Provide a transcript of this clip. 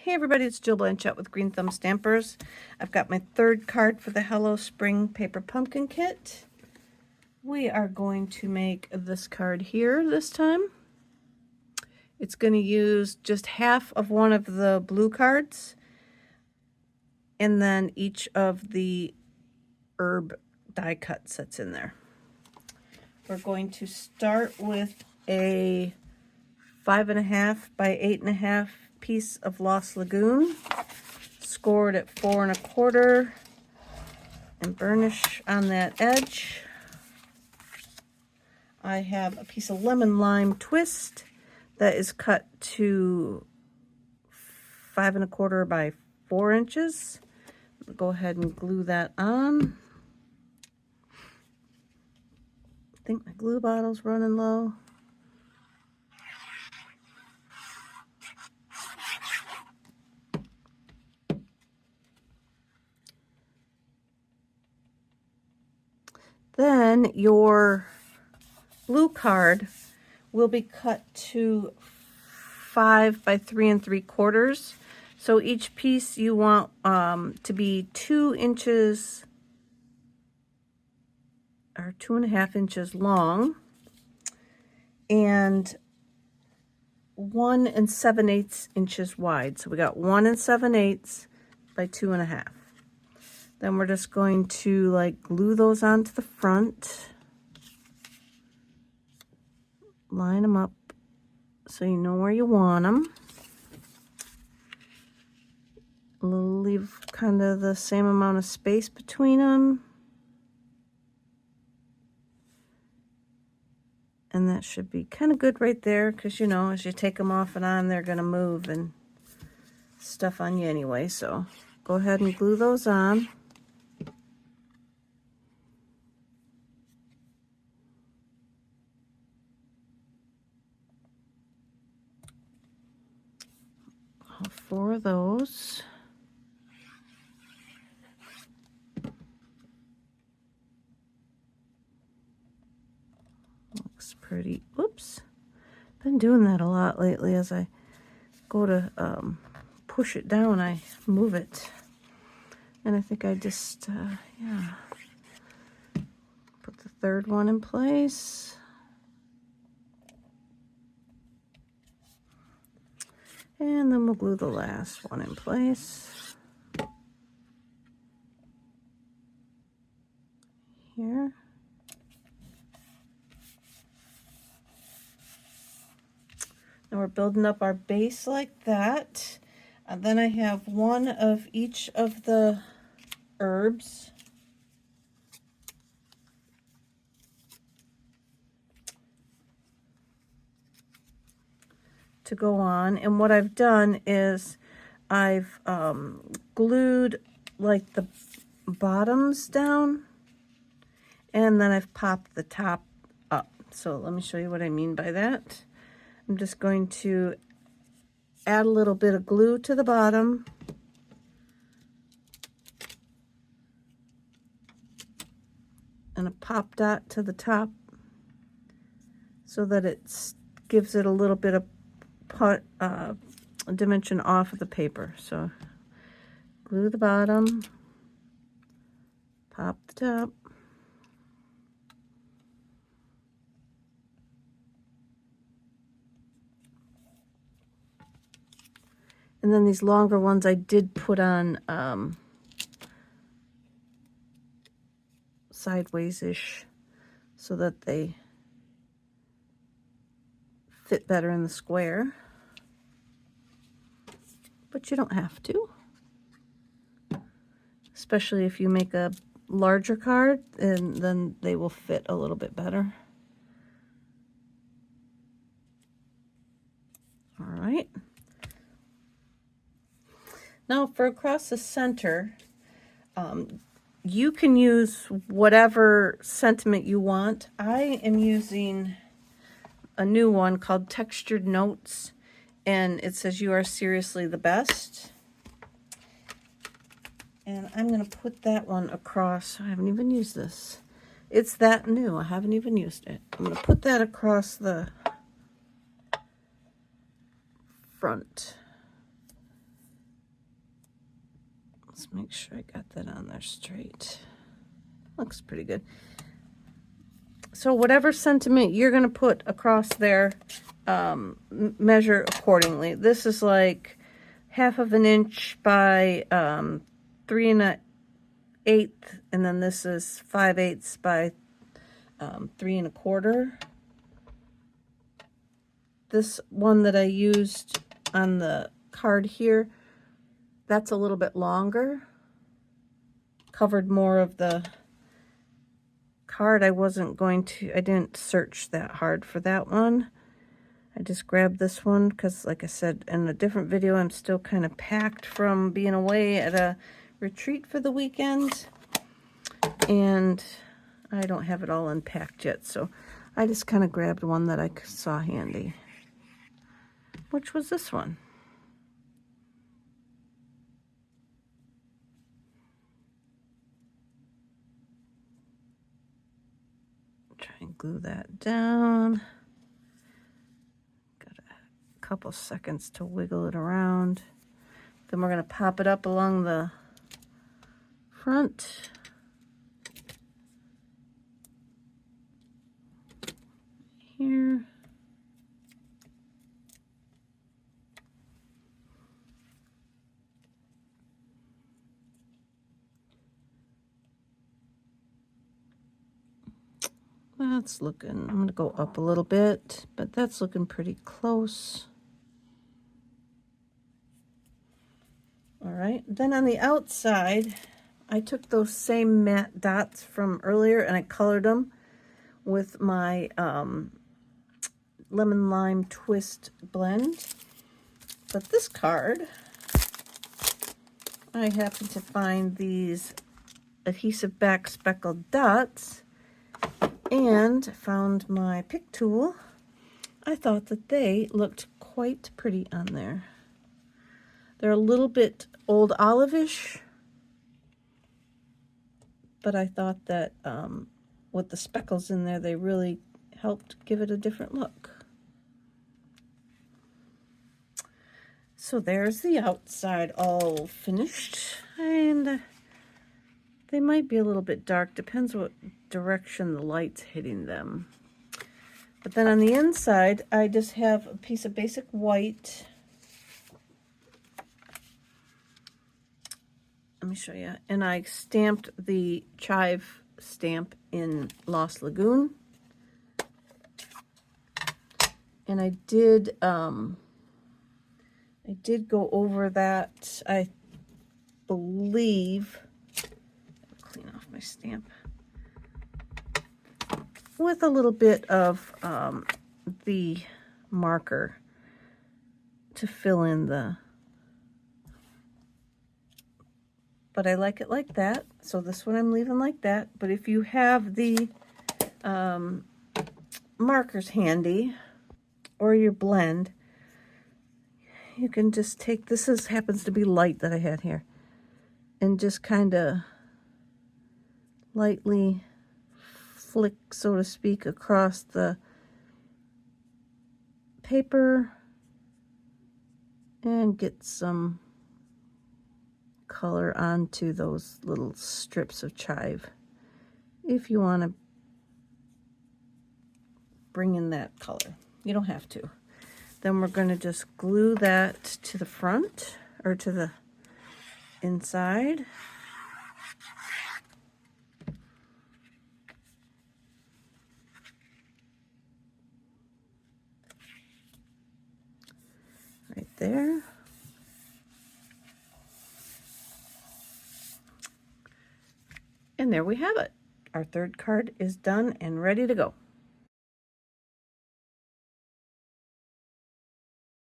Hey everybody, it's Jill Blanchett with Green Thumb Stampers. I've got my third card for the Hello Spring Paper Pumpkin Kit. We are going to make this card here this time. It's going to use just half of one of the blue cards and then each of the herb die cuts that's in there. We're going to start with a 5.5 by 8.5 piece of Lost Lagoon, scored at 4 1/4, and burnish on that edge. I have a piece of lemon lime twist that is cut to 5 1/4 by 4 inches. Go ahead and glue that on. I think my glue bottle's running low. Then your blue card will be cut to 5 by 3 3/4. So each piece you want to be 2 inches or 2.5 inches long and 1 7/8 inches wide. So we got 1 7/8 by 2.5. Then we're just going to like glue those onto the front. Line them up so you know where you want them. Leave kind of the same amount of space between them. And that should be kind of good right there because, you know, as you take them off and on, they're going to move and stuff on you anyway. So go ahead and glue those on. All 4 of those. Looks pretty. Whoops. Been doing that a lot lately. As I go to push it down, I move it. And I think I just, yeah. Put the third one in place. And then we'll glue the last one in place. Here. And we're building up our base like that. And then I have one of each of the herbs. To go on, and what I've done is I've glued like the bottoms down and then I've popped the top up. So let me show you what I mean by that. I'm just going to add a little bit of glue to the bottom and a pop dot to the top so that it gives it a little bit of dimension off of the paper. So glue the bottom, pop the top, and then these longer ones I did put on sideways-ish so that they fit better in the square. But you don't have to. Especially if you make a larger card, and then they will fit a little bit better. All right. Now for across the center, you can use whatever sentiment you want. I am using a new one called Textured Notes, and it says you are seriously the best. And I'm going to put that one across. I haven't even used this. It's that new. I haven't even used it. I'm going to put that across the front. Make sure I got that on there straight. Looks pretty good. So whatever sentiment you're going to put across there, measure accordingly. This is like 1/2 inch by 3 1/8, and then this is 5/8 by 3 1/4. This one that I used on the card here, that's a little bit longer, covered more of the card. I didn't search that hard for that one. I just grabbed this one because, like I said in a different video, I'm still kind of packed from being away at a retreat for the weekend, and I don't have it all unpacked yet, so I just kind of grabbed one that I saw handy, which was this one. Try and glue that down. Got a couple seconds to wiggle it around. Then we're going to pop it up along the front. Here. That's looking, I'm going to go up a little bit, but that's looking pretty close. All right, then on the outside, I took those same matte dots from earlier and I colored them with my lemon lime twist blend. But this card, I happened to find these adhesive back speckled dots and found my pick tool. I thought that they looked quite pretty on there. They're a little bit old olive-ish, but I thought that with the speckles in there, they really helped give it a different look. So there's the outside all finished, and they might be a little bit dark, depends what direction the light's hitting them. But then on the inside, I just have a piece of basic white. Let me show you. And I stamped the chive stamp in Lost Lagoon. And I did go over that, I believe, clean off my stamp, with a little bit of the marker to fill in the, but I like it like that, so this one I'm leaving like that. But if you have the markers handy, or your blend, you can just take, happens to be light that I had here, and just kind of lightly flick, so to speak, across the paper and get some color onto those little strips of chive if you want to bring in that color. You don't have to. Then we're going to just glue that to the front, or to the inside. Right there. And there we have it. Our third card is done and ready to go.